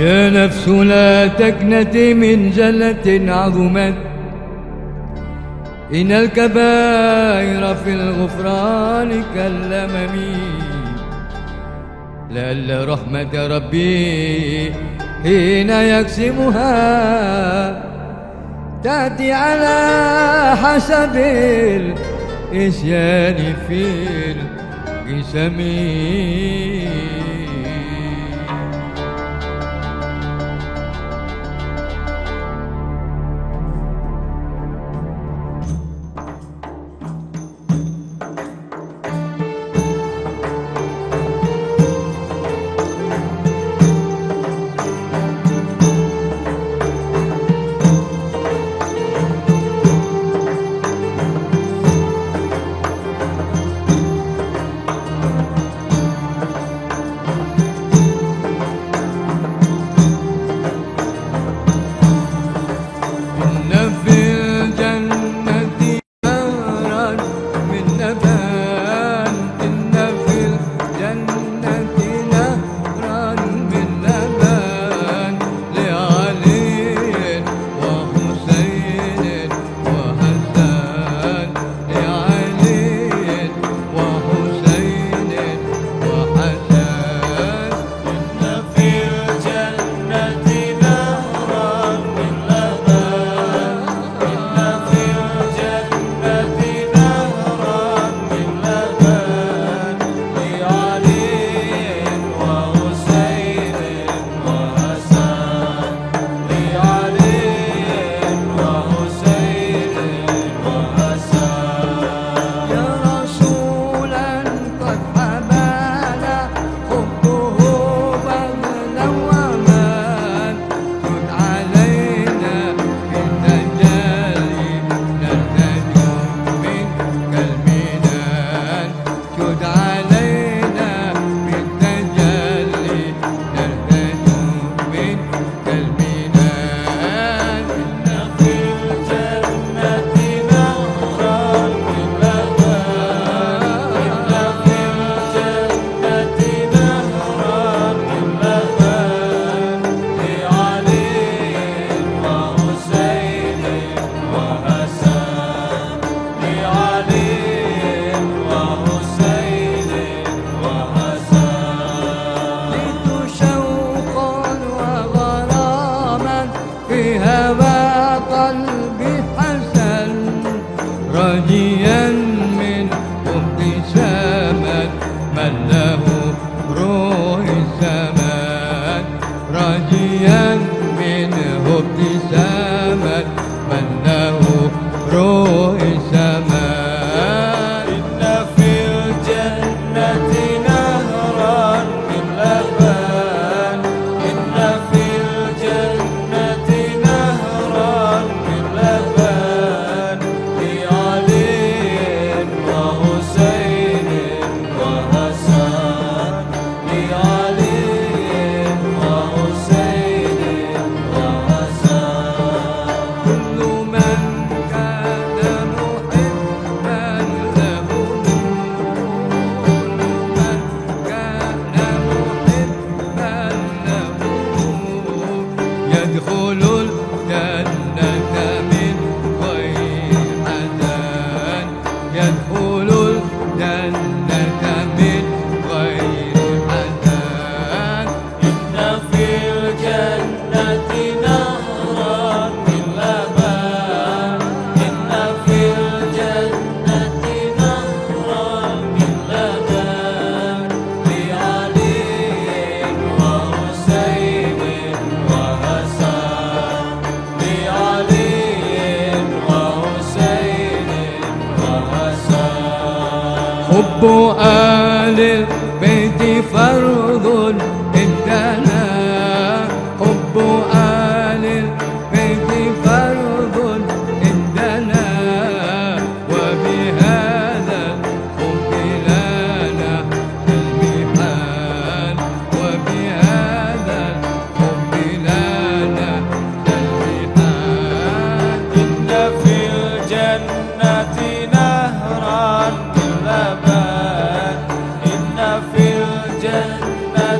يا نفس لا تكنتي من جلة عظمت، إن الكبائر في الغفران كالأمم، لعل رحمة ربي حين يقسمها تأتي على حسب الإسيان في القسم. راجيا من ابتسامة من له روح الزمان، راجيا منه ابتسامة من له روح الزمان. إن في الجنة نهرا من لبن، إن في الجنة نهرا من لبن، لعلي وحسين وحسن، لعلي وحسين وحسن. كل من كان محبا له، كل من كان محبا له يدخل الجنة من غير حزن، يدخل الجنة من غير حزن. إن في الجنة نهرا من لبن، إن في الجنة نهرا من لبن، لعلي وحسين وحسن، لعلي وحسين وحسن. حب آل البيت فرض عندنا، حب آل البيت فرض عندنا، وبهذا الحب لنا المحال، وبهذا الحب لنا المحال. إن في الجنة نهرا من لبن، إن في الجنة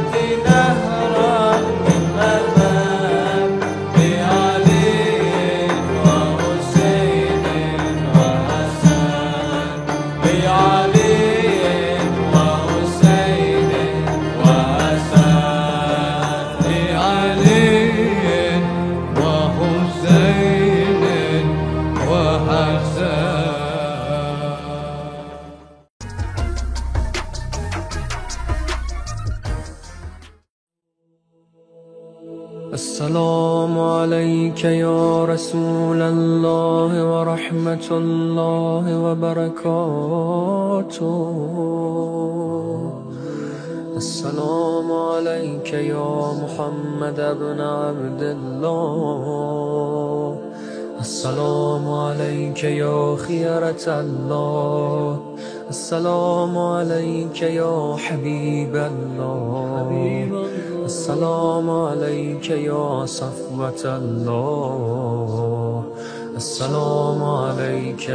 السلام عليك يا رسول الله ورحمة الله وبركاته. السلام عليك يا محمد بن عبد الله. السلام عليك يا خيرة الله. السلام عليك يا حبيب الله. السلام عليك يا صفوة الله. السلام عليك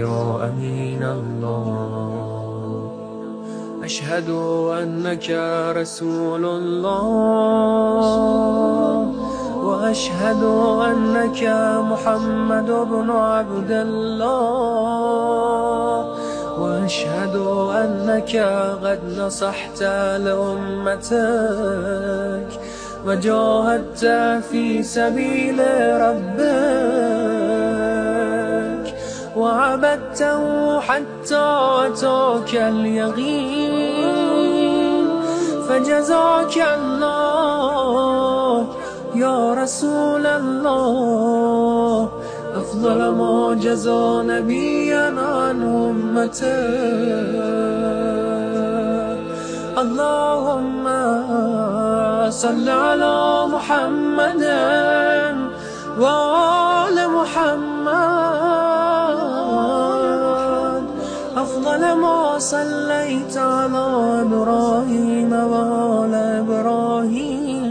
يا أمين الله. أشهد أنك رسول الله، وأشهد أنك محمد بن عبد الله، وأشهد أنك قد نصحت لأمتك وجاهدت في سبيل ربك وعبدته حتى أتاك اليقين. فجزاك الله يا رسول الله أفضل ما جزى نبيا عن أمته. اللهم صل على محمد وآل محمد أفضل ما صليت على إبراهيم وآل إبراهيم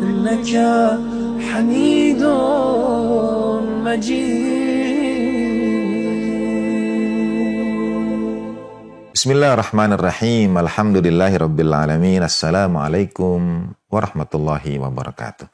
إنك حميد مجيد. Bismillahirrahmanirrahim. Alhamdulillahirabbil alamin. Assalamualaikum warahmatullahi wabarakatuh.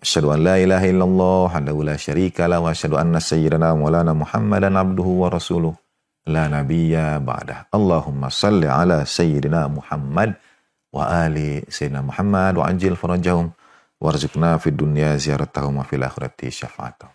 Asyhadu an la ilaha illallah wahdahu la syarika lah wa asyhadu anna sayyidana maulana Muhammadan abduhu wa rasuluh la nabiyya ba'dah. Allahumma shalli ala sayyidina Muhammad wa ali sayyidina Muhammad wa ajil farajahum warzuqna fid dunya ziyaratahum wa fil akhirati syafa'atahum.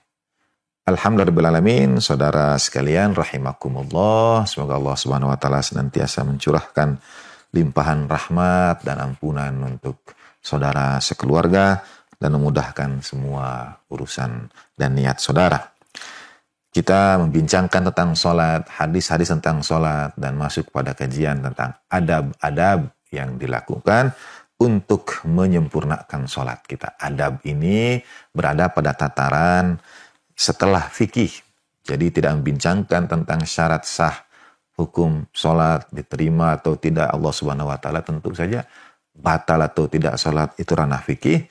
Alhamdulillahirrahmanirrahim. Saudara sekalian rahimakumullah, semoga Allah subhanahu wa ta'ala senantiasa mencurahkan limpahan rahmat dan ampunan untuk saudara sekeluarga dan memudahkan semua urusan dan niat saudara. Kita membincangkan tentang sholat, hadis-hadis tentang sholat, dan masuk pada kajian tentang adab-adab yang dilakukan untuk menyempurnakan sholat kita. Adab ini berada pada tataran setelah fikih. Jadi tidak membincangkan tentang syarat sah, hukum sholat diterima atau tidak Allah subhanahu wa ta'ala, tentu saja batal atau tidak sholat itu ranah fikih.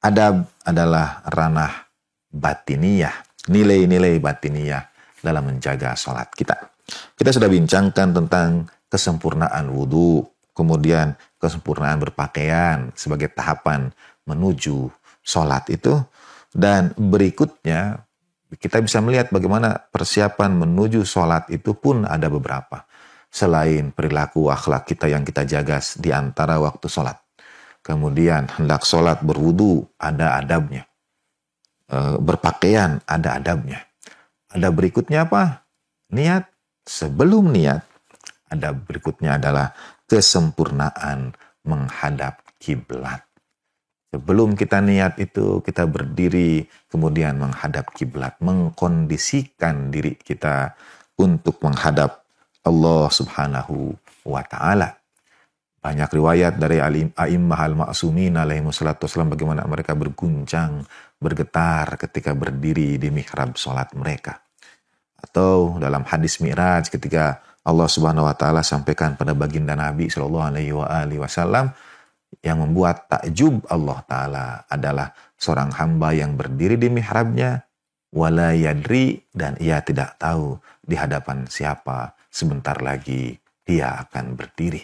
Adab adalah ranah batiniyah, nilai-nilai batiniyah dalam menjaga sholat kita. Kita sudah bincangkan tentang kesempurnaan wudhu, kemudian kesempurnaan berpakaian sebagai tahapan menuju sholat itu. Dan berikutnya kita bisa melihat bagaimana persiapan menuju sholat itu pun ada beberapa. Selain perilaku akhlak kita yang kita jaga di antara waktu sholat. Kemudian hendak sholat berwudu ada adabnya. Berpakaian ada adabnya. Ada berikutnya apa? Niat. Sebelum niat, adab berikutnya adalah kesempurnaan menghadap kiblat. Sebelum kita niat itu, kita berdiri, kemudian menghadap kiblat, mengkondisikan diri kita untuk menghadap Allah subhanahu wa ta'ala. Banyak riwayat dari a'immah al-ma'sumin alaihi wassalatu wassalam bagaimana mereka berguncang, bergetar ketika berdiri di mihrab sholat mereka. Atau dalam hadis Mi'raj ketika Allah subhanahu wa ta'ala sampaikan pada baginda Nabi SAW, yang membuat takjub Allah Ta'ala adalah seorang hamba yang berdiri di mihrabnya, wala yadri, dan ia tidak tahu di hadapan siapa sebentar lagi dia akan berdiri.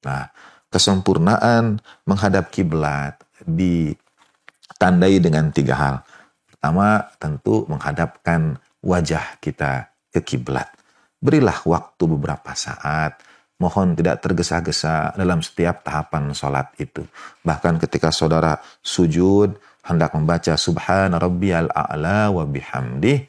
Nah, kesempurnaan menghadap kiblat ditandai dengan 3 hal. Pertama, tentu menghadapkan wajah kita ke kiblat. Berilah waktu beberapa saat. Mohon tidak tergesa-gesa dalam setiap tahapan sholat itu. Bahkan ketika saudara sujud, hendak membaca Subhana Rabbiyal A'la wa bihamdih,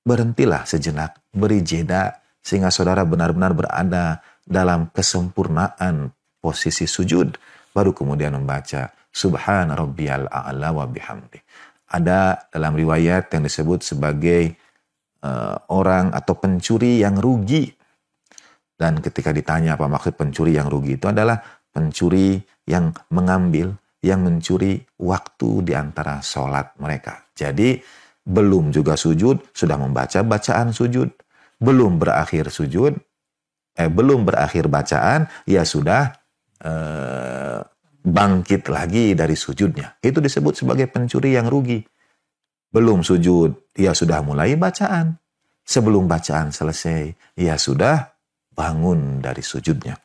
berhentilah sejenak, beri jeda, sehingga saudara benar-benar berada dalam kesempurnaan posisi sujud. baru kemudian membaca Subhana rabbiyal a'la wa bihamdi. Ada dalam riwayat yang disebut sebagai orang atau pencuri yang rugi. Dan ketika ditanya apa maksud pencuri yang rugi, itu adalah pencuri yang mengambil, yang mencuri waktu di antara sholat mereka. Jadi belum juga sujud, sudah membaca bacaan sujud. Belum berakhir sujud, belum berakhir bacaan, ya sudah bangkit lagi dari sujudnya. Itu disebut sebagai pencuri yang rugi. Belum sujud, ya sudah mulai bacaan. Sebelum bacaan selesai, ya sudah bangun dari sujudnya.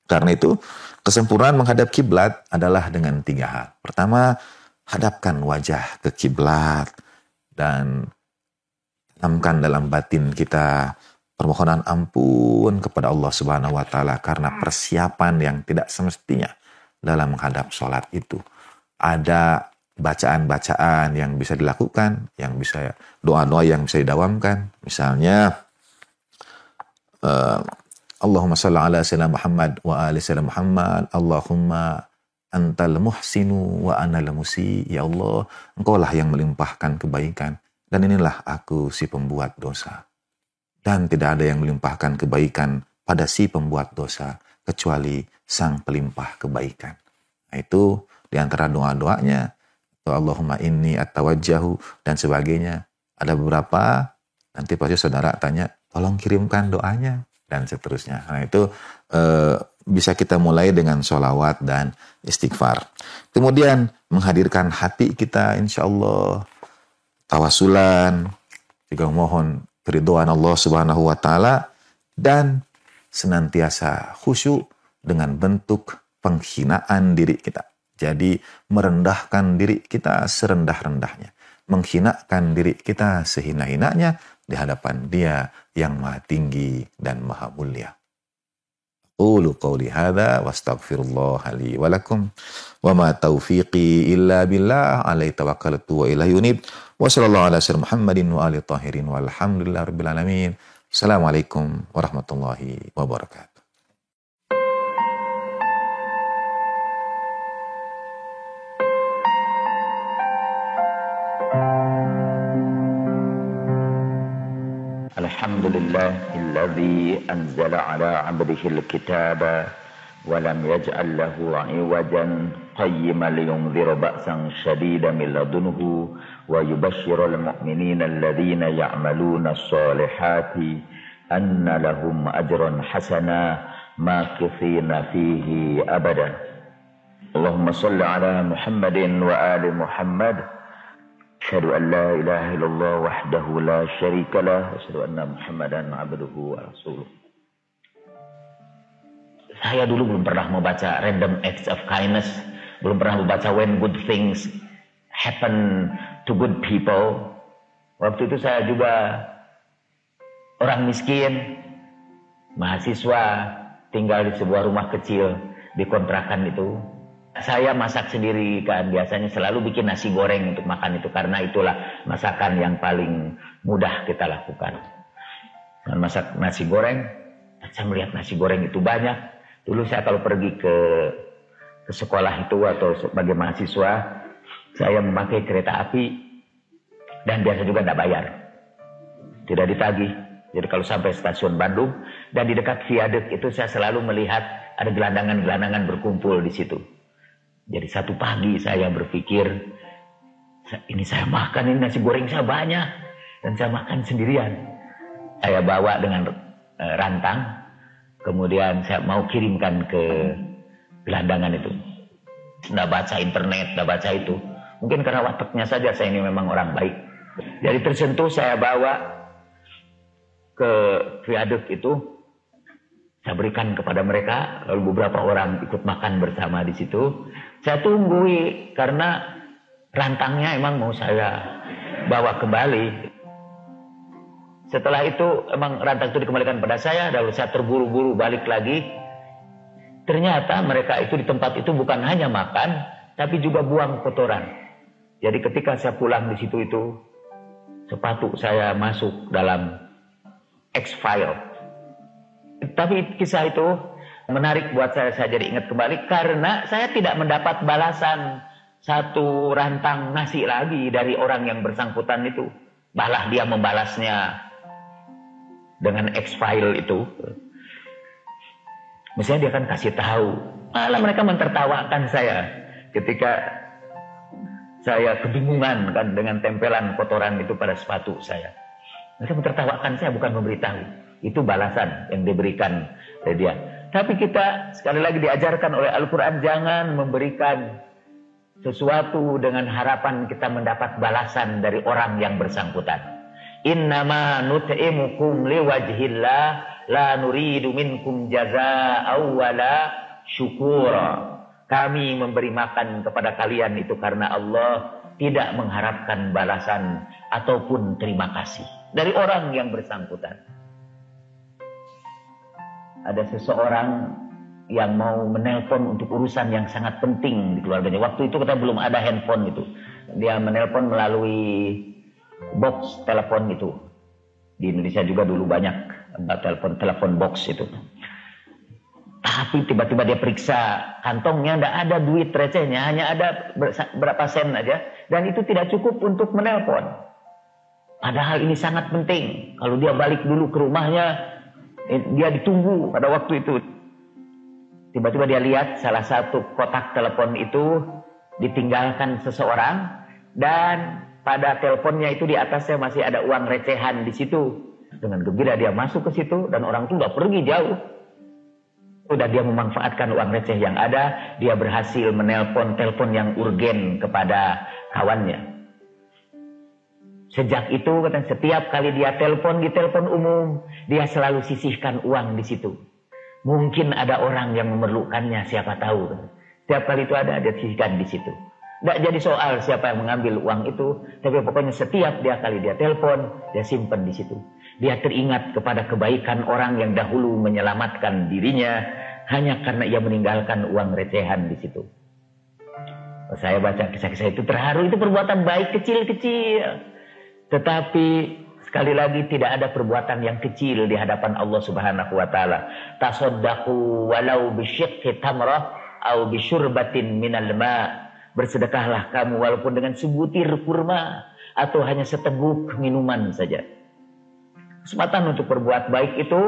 Karena itu, kesempurnaan menghadap kiblat adalah dengan 3 hal. Pertama, hadapkan wajah ke kiblat dan tanamkan dalam batin kita permohonan ampun kepada Allah Subhanahu wa taala karena persiapan yang tidak semestinya dalam menghadap sholat itu. Ada bacaan-bacaan yang bisa dilakukan, yang bisa doa-doa yang bisa didawamkan. Misalnya Allahumma shalli ala sayyidina Muhammad wa ali sayyidina Muhammad. Allahumma antal muhsinu wa anal musi. Ya Allah, engkaulah yang melimpahkan kebaikan dan inilah aku si pembuat dosa. Dan tidak ada yang melimpahkan kebaikan pada si pembuat dosa kecuali sang pelimpah kebaikan. Nah, itu di antara doa-doanya. Allahumma inni atawajjahu dan sebagainya. Ada beberapa, nanti pasti saudara tanya, tolong kirimkan doanya dan seterusnya. Nah itu bisa kita mulai dengan sholawat dan istighfar. Kemudian menghadirkan hati kita insya Allah tawasulan, juga mohon keridhaan Allah Subhanahu wa taala dan senantiasa khusyuk dengan bentuk penghinaan diri kita. Jadi merendahkan diri kita serendah-rendahnya, menghinakan diri kita sehina-hinanya di hadapan Dia yang Maha Tinggi dan Maha Mulia. Qulu qawli hadza wastaghfirullah li wa lakum wa ma taufiqi illa billah alaihi tawakkaltu wa ilaihi unib. Wa sallallahu ala sayyidina Muhammadin wa alihi tahirin walhamdulillahi rabbil alamin. Assalamualaikum warahmatullahi wabarakatuh. الحمد لله الذي أنزل على عبده الكتاب ولم يجعل له عوجا قيما لينذر بأسا شديدا من لدنه ويبشر المؤمنين الذين يعملون الصالحات أن لهم أجرا حسنا ماكثين فيه أبدا. اللهم صل على محمد وآل محمد. أشهد أن لا إله إلا الله وحده لا شريك له أشهد أن محمدا عبده ورسوله. Saya dulu belum pernah membaca random acts of kindness, belum pernah membaca when good things happen to good people. Waktu itu saya juga orang miskin, mahasiswa, tinggal di sebuah rumah kecil di kontrakan itu. Saya masak sendiri kan, biasanya selalu bikin nasi goreng untuk makan itu karena itulah masakan yang paling mudah kita lakukan. Dan masak nasi goreng, saya melihat nasi goreng itu banyak. Dulu saya kalau pergi ke sekolah itu atau sebagai mahasiswa, saya memakai kereta api dan biasa juga tidak bayar, tidak ditagih. Jadi kalau sampai stasiun Bandung dan di dekat viaduk itu saya selalu melihat ada gelandangan-gelandangan berkumpul di situ. Jadi satu pagi saya berpikir, ini saya makan, ini nasi goreng saya banyak. Dan saya makan sendirian. Saya bawa dengan rantang. Kemudian saya mau kirimkan ke gelandangan itu. Tidak baca internet, tidak baca itu. Mungkin karena wataknya saja saya ini memang orang baik. Jadi tersentuh saya bawa ke viaduk itu. Saya berikan kepada mereka, lalu beberapa orang ikut makan bersama di situ. Saya tunggui karena rantangnya emang mau saya bawa kembali. Setelah itu emang rantang itu dikembalikan pada saya, lalu saya terburu-buru balik lagi. Ternyata mereka itu di tempat itu bukan hanya makan, tapi juga buang kotoran. Jadi ketika saya pulang di situ itu, sepatu saya masuk dalam X-file. Tapi kisah itu Menarik buat saya jadi ingat kembali karena saya tidak mendapat balasan satu rantang nasi lagi dari orang yang bersangkutan itu. Malah dia membalasnya dengan X-file itu. Mestinya dia akan kasih tahu. Malah mereka mentertawakan saya ketika saya kebingungan kan dengan tempelan kotoran itu pada sepatu saya. Mereka mentertawakan saya, bukan memberitahu. Itu balasan yang diberikan oleh dia. Tapi kita sekali lagi diajarkan oleh Al-Quran, jangan memberikan sesuatu dengan harapan kita mendapat balasan dari orang yang bersangkutan. Innama nut'imukum liwajhillah la nuridu minkum jazaa'aw wala syukura. Kami memberi makan kepada kalian itu karena Allah, tidak mengharapkan balasan ataupun terima kasih dari orang yang bersangkutan. Ada seseorang yang mau menelpon untuk urusan yang sangat penting di keluarganya. Waktu itu kita belum ada handphone itu. Dia menelpon melalui box telepon itu. Di Indonesia juga dulu banyak telepon box itu. Tapi tiba-tiba dia periksa kantongnya, tidak ada duit recehnya, hanya ada berapa sen aja. Dan itu tidak cukup untuk menelpon. Padahal ini sangat penting. Kalau dia balik dulu ke rumahnya, dia ditunggu pada waktu itu. Tiba-tiba dia lihat salah satu kotak telepon itu ditinggalkan seseorang, dan pada teleponnya itu di atasnya masih ada uang recehan di situ. Dengan gembira dia masuk ke situ, dan orang itu nggak pergi jauh. Udah dia memanfaatkan uang receh yang ada, dia berhasil menelpon telepon yang urgen kepada kawannya. Sejak itu, setiap kali dia telepon di telepon umum, dia selalu sisihkan uang di situ. Mungkin ada orang yang memerlukannya, siapa tahu. Setiap kali itu ada, dia sisihkan di situ. Tidak jadi soal siapa yang mengambil uang itu, tapi pokoknya setiap kali dia telepon, dia simpan di situ. Dia teringat kepada kebaikan orang yang dahulu menyelamatkan dirinya hanya karena ia meninggalkan uang recehan di situ. Saya baca kisah-kisah itu terharu. Itu perbuatan baik kecil-kecil. Tetapi sekali lagi tidak ada perbuatan yang kecil di hadapan Allah Subhanahu wa taala. Tasaddaqu walau bisyiqqi tamrah au bisyurbatin minal ma'. Bersedekahlah kamu walaupun dengan sebutir kurma atau hanya seteguk minuman saja. Kesempatan untuk berbuat baik itu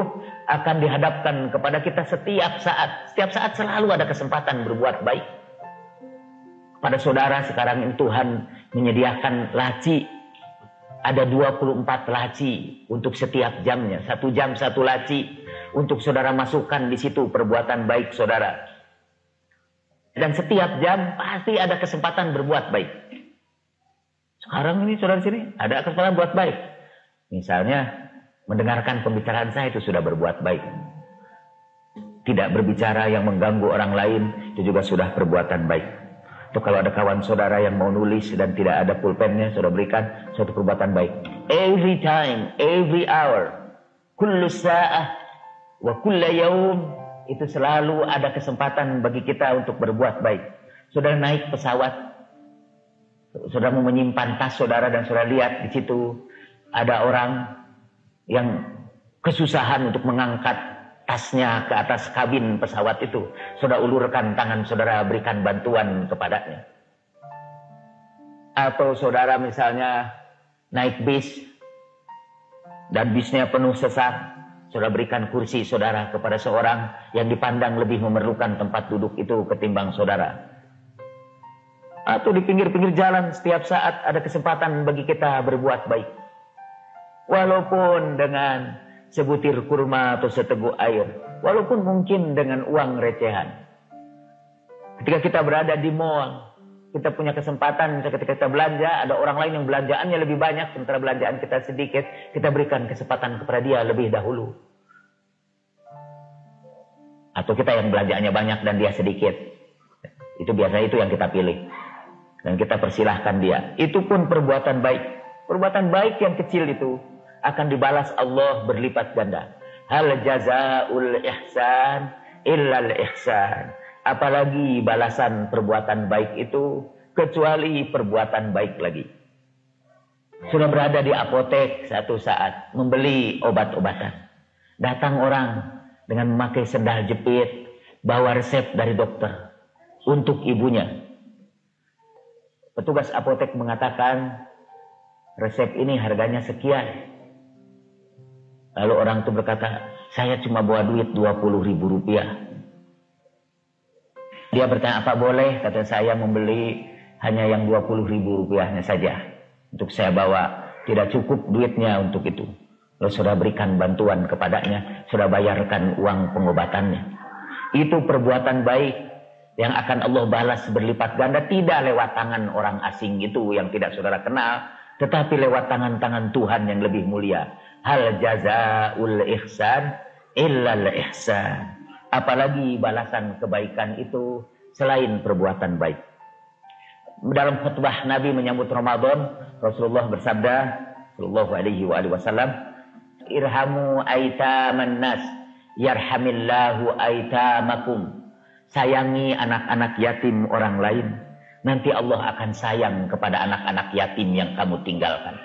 akan dihadapkan kepada kita setiap saat. Setiap saat selalu ada kesempatan berbuat baik. Pada saudara sekarang ini Tuhan menyediakan laci. Ada 24 laci untuk setiap jamnya. 1 jam 1 laci untuk saudara masukkan di situ perbuatan baik saudara. Dan setiap jam pasti ada kesempatan berbuat baik. Sekarang ini saudara sini ada kesempatan buat baik. Misalnya mendengarkan pembicaraan saya itu sudah berbuat baik. Tidak berbicara yang mengganggu orang lain itu juga sudah perbuatan baik. Atau kalau ada kawan saudara yang mau nulis dan tidak ada pulpennya, saudara berikan suatu perbuatan baik. Every time, every hour, kullu sa'ah wa kulla yaum, itu selalu ada kesempatan bagi kita untuk berbuat baik. Saudara naik pesawat, saudara mau menyimpan tas saudara dan saudara lihat di situ ada orang yang kesusahan untuk mengangkat tasnya ke atas kabin pesawat itu. Saudara ulurkan tangan saudara, berikan bantuan kepadanya. Atau saudara misalnya naik bis dan bisnya penuh sesak, saudara berikan kursi saudara kepada seorang yang dipandang lebih memerlukan tempat duduk itu ketimbang saudara. Atau di pinggir-pinggir jalan setiap saat ada kesempatan bagi kita berbuat baik. Walaupun dengan sebutir kurma atau seteguk air, walaupun mungkin dengan uang recehan. Ketika kita berada di mall, kita punya kesempatan, ketika kita belanja, ada orang lain yang belanjaannya lebih banyak, sementara belanjaan kita sedikit, kita berikan kesempatan kepada dia lebih dahulu. Atau kita yang belanjaannya banyak dan dia sedikit, itu biasanya itu yang kita pilih. Dan kita persilahkan dia. Itu pun perbuatan baik. Perbuatan baik yang kecil itu akan dibalas Allah berlipat ganda. Hal jazaa'ul ihsan illal ihsan. Apalagi balasan perbuatan baik itu kecuali perbuatan baik lagi. Sudah berada di apotek satu saat membeli obat-obatan. Datang orang dengan memakai sendal jepit, bawa resep dari dokter untuk ibunya. Petugas apotek mengatakan resep ini harganya sekian. Lalu orang itu berkata, saya cuma bawa duit 20.000 rupiah. Dia bertanya, apa boleh? Kata saya membeli hanya yang 20.000 rupiahnya saja. Untuk saya bawa, tidak cukup duitnya untuk itu. Lalu sudah berikan bantuan kepadanya, sudah bayarkan uang pengobatannya. Itu perbuatan baik yang akan Allah balas berlipat ganda, tidak lewat tangan orang asing itu yang tidak saudara kenal, tetapi lewat tangan-tangan Tuhan yang lebih mulia. Hal jazaul ihsan illal ihsan. Apalagi balasan kebaikan itu selain perbuatan baik. Dalam khutbah Nabi menyambut Ramadan, Rasulullah bersabda sallallahu alaihi wasallam, irhamu aitaman nas yarhamillahu aitamakum. Sayangi anak-anak yatim orang lain, nanti Allah akan sayang kepada anak-anak yatim yang kamu tinggalkan.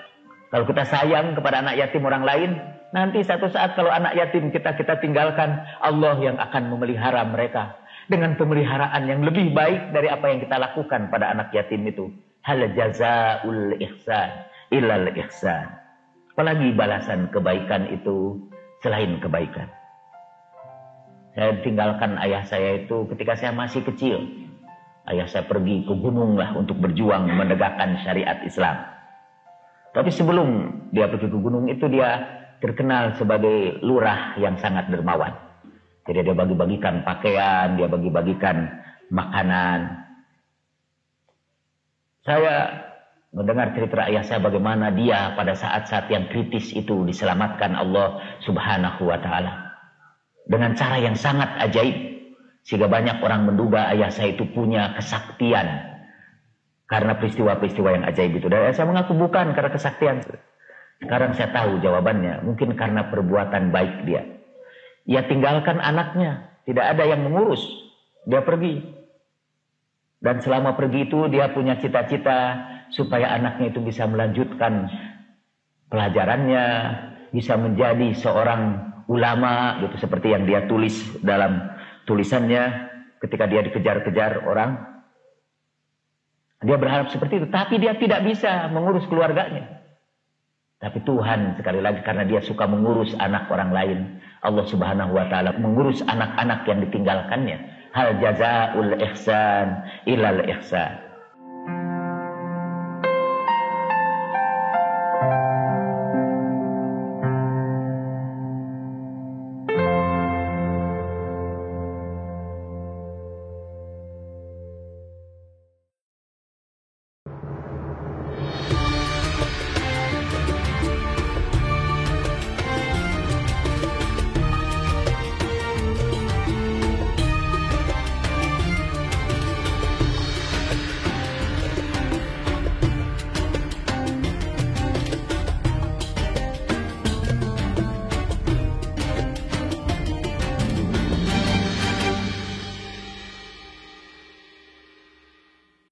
Kalau kita sayang kepada anak yatim orang lain, nanti satu saat kalau anak yatim kita tinggalkan, Allah yang akan memelihara mereka dengan pemeliharaan yang lebih baik dari apa yang kita lakukan pada anak yatim itu. Hal jazaul ihsan illal ihsan. Apalagi balasan kebaikan itu selain kebaikan. Saya tinggalkan ayah saya itu ketika saya masih kecil. Ayah saya pergi ke gunung lah untuk berjuang menegakkan syariat Islam. Tapi sebelum dia pergi ke gunung itu, dia terkenal sebagai lurah yang sangat dermawan. Jadi dia bagi-bagikan pakaian, dia bagi-bagikan makanan. Saya mendengar cerita ayah saya bagaimana dia pada saat-saat yang kritis itu diselamatkan Allah Subhanahu wa Ta'ala dengan cara yang sangat ajaib, sehingga banyak orang menduga ayah saya itu punya kesaktian karena peristiwa-peristiwa yang ajaib itu. Dan saya mengaku bukan karena kesaktian. Sekarang saya tahu jawabannya, mungkin karena perbuatan baik dia. Ia tinggalkan anaknya, tidak ada yang mengurus, dia pergi. Dan selama pergi itu dia punya cita-cita supaya anaknya itu bisa melanjutkan pelajarannya, bisa menjadi seorang ulama, gitu, seperti yang dia tulis dalam tulisannya ketika dia dikejar-kejar orang. Dia berharap seperti itu, tapi dia tidak bisa mengurus keluarganya. Tapi Tuhan sekali lagi karena dia suka mengurus anak orang lain, Allah Subhanahu wa Ta'ala mengurus anak-anak yang ditinggalkannya. Hal jazaul ihsan illal ihsan.